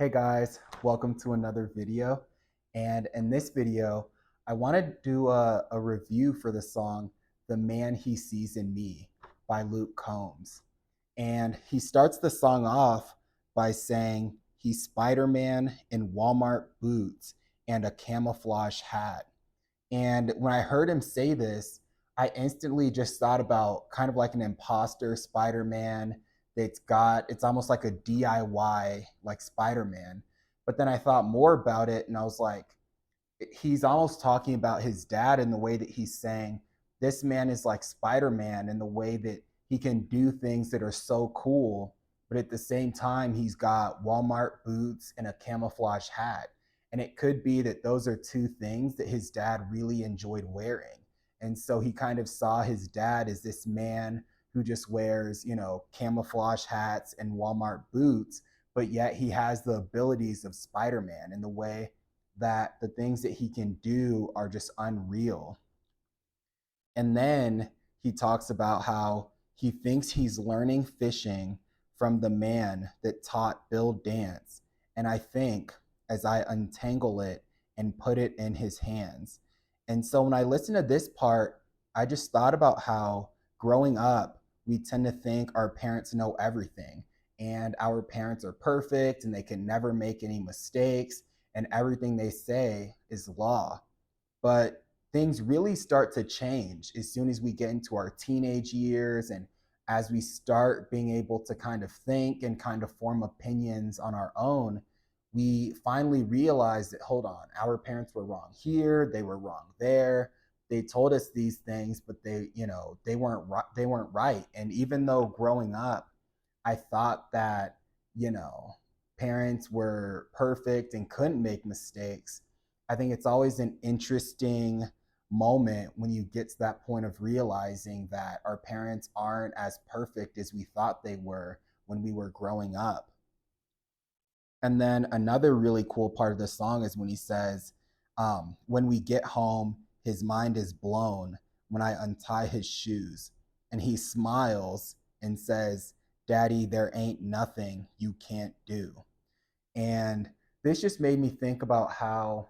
Hey guys, welcome to another video. And in this video, I want to do a review for the song The Man He Sees in Me by Luke Combs. And he starts the song off by saying he's Spider-Man in Walmart boots and a camouflage hat. And when I heard him say this, I instantly just thought about kind of like an imposter Spider-Man it's almost like a DIY like Spider-Man. But then I thought more about it and I was like, he's almost talking about his dad in the way that he's saying this man is like Spider-Man in the way that he can do things that are so cool, but at the same time, he's got Walmart boots and a camouflage hat. And it could be that those are two things that his dad really enjoyed wearing. And so he kind of saw his dad as this man who just wears, camouflage hats and Walmart boots, but yet he has the abilities of Spider-Man in the way that the things that he can do are just unreal. And then he talks about how he thinks he's learning fishing from the man that taught Bill dance. And I think as I untangle it and put it in his hands. And so when I listen to this part, I just thought about how growing up, we tend to think our parents know everything and our parents are perfect and they can never make any mistakes and everything they say is law. But things really start to change as soon as we get into our teenage years and as we start being able to kind of think and kind of form opinions on our own. We finally realize that, hold on, our parents were wrong here, they were wrong there. They told us these things, but they weren't right. And even though growing up I thought that, you know, parents were perfect and couldn't make mistakes. I think it's always an interesting moment when you get to that point of realizing that our parents aren't as perfect as we thought they were when we were growing up. And then another really cool part of the song is when he says, when we get home, his mind is blown when I untie his shoes. And he smiles and says, Daddy, there ain't nothing you can't do. And this just made me think about how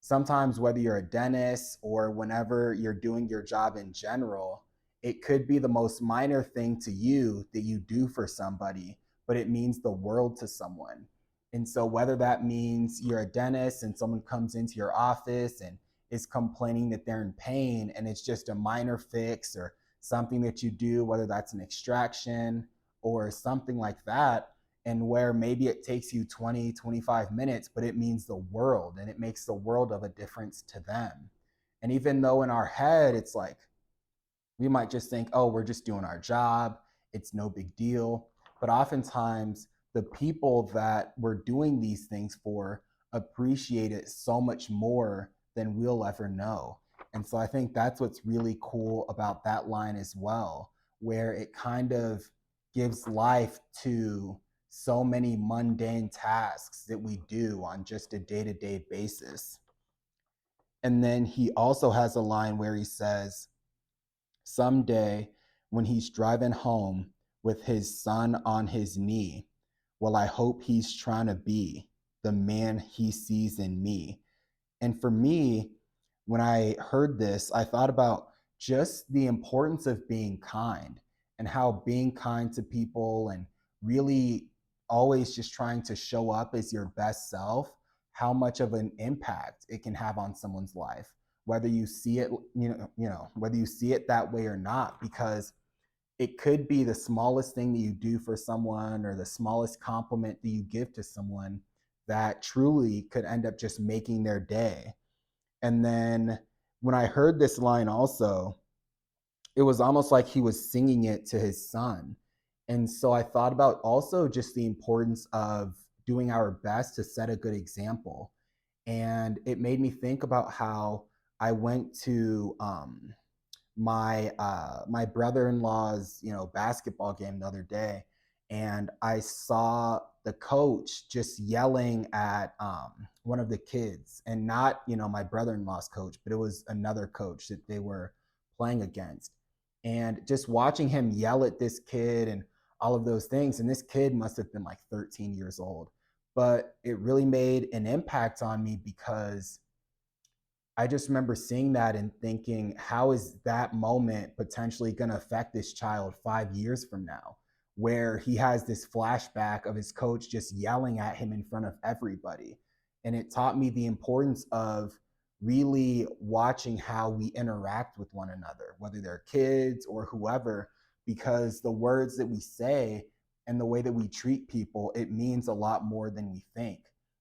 sometimes, whether you're a dentist or whenever you're doing your job in general, it could be the most minor thing to you that you do for somebody, but it means the world to someone. And so, whether that means you're a dentist and someone comes into your office and is complaining that they're in pain and it's just a minor fix or something that you do, whether that's an extraction or something like that, and where maybe it takes you 20, 25 minutes, but it means the world and it makes the world of a difference to them. And even though in our head, it's like, we might just think, oh, we're just doing our job, it's no big deal. But oftentimes, the people that we're doing these things for appreciate it so much more than we'll ever know. And so I think that's what's really cool about that line as well, where it kind of gives life to so many mundane tasks that we do on just a day to day basis. And then he also has a line where he says, someday when he's driving home with his son on his knee, well, I hope he's trying to be the man he sees in me. And for me, when I heard this, I thought about just the importance of being kind and how being kind to people and really always just trying to show up as your best self, how much of an impact it can have on someone's life, whether you see it, whether you see it that way or not, because it could be the smallest thing that you do for someone or the smallest compliment that you give to someone that truly could end up just making their day. And then when I heard this line also, it was almost like he was singing it to his son. And so I thought about also just the importance of doing our best to set a good example. And it made me think about how I went to my brother-in-law's basketball game the other day, and I saw the coach just yelling at one of the kids, and not my brother-in-law's coach, but it was another coach that they were playing against, and just watching him yell at this kid and all of those things. And this kid must have been like 13 years old, but it really made an impact on me because I just remember seeing that and thinking, how is that moment potentially going to affect this child 5 years from now? Where he has this flashback of his coach just yelling at him in front of everybody. And it taught me the importance of really watching how we interact with one another, whether they're kids or whoever, because the words that we say and the way that we treat people, it means a lot more than we think.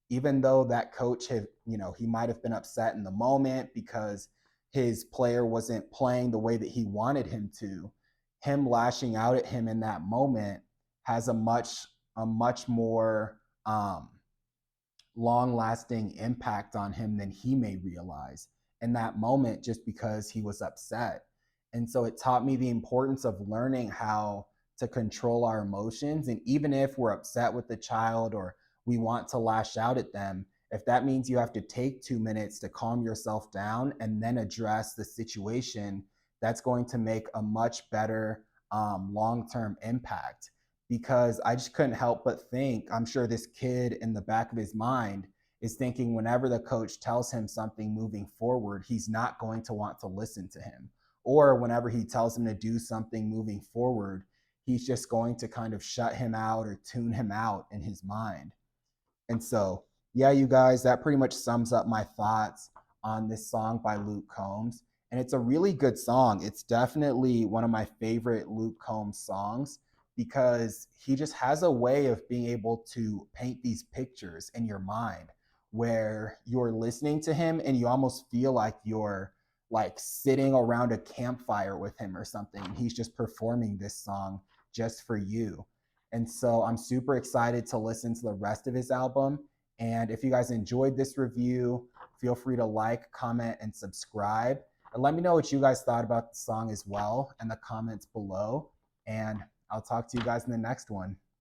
Even though that coach had, he might have been upset in the moment because his player wasn't playing the way that he wanted him to, him lashing out at him in that moment has a much more long lasting impact on him than he may realize in that moment, just because he was upset. And so it taught me the importance of learning how to control our emotions. And even if we're upset with the child or we want to lash out at them, if that means you have to take 2 minutes to calm yourself down and then address the situation, that's going to make a much better long term impact. Because I just couldn't help but think, I'm sure this kid in the back of his mind is thinking whenever the coach tells him something moving forward, he's not going to want to listen to him. Or whenever he tells him to do something moving forward, he's just going to kind of shut him out or tune him out in his mind. And so, yeah, you guys, that pretty much sums up my thoughts on this song by Luke Combs. And it's a really good song. It's definitely one of my favorite Luke Combs songs because he just has a way of being able to paint these pictures in your mind where you're listening to him and you almost feel like you're like sitting around a campfire with him or something. He's just performing this song just for you. And so I'm super excited to listen to the rest of his album. And if you guys enjoyed this review, feel free to like, comment, and subscribe. And let me know what you guys thought about the song as well in the comments below. And I'll talk to you guys in the next one.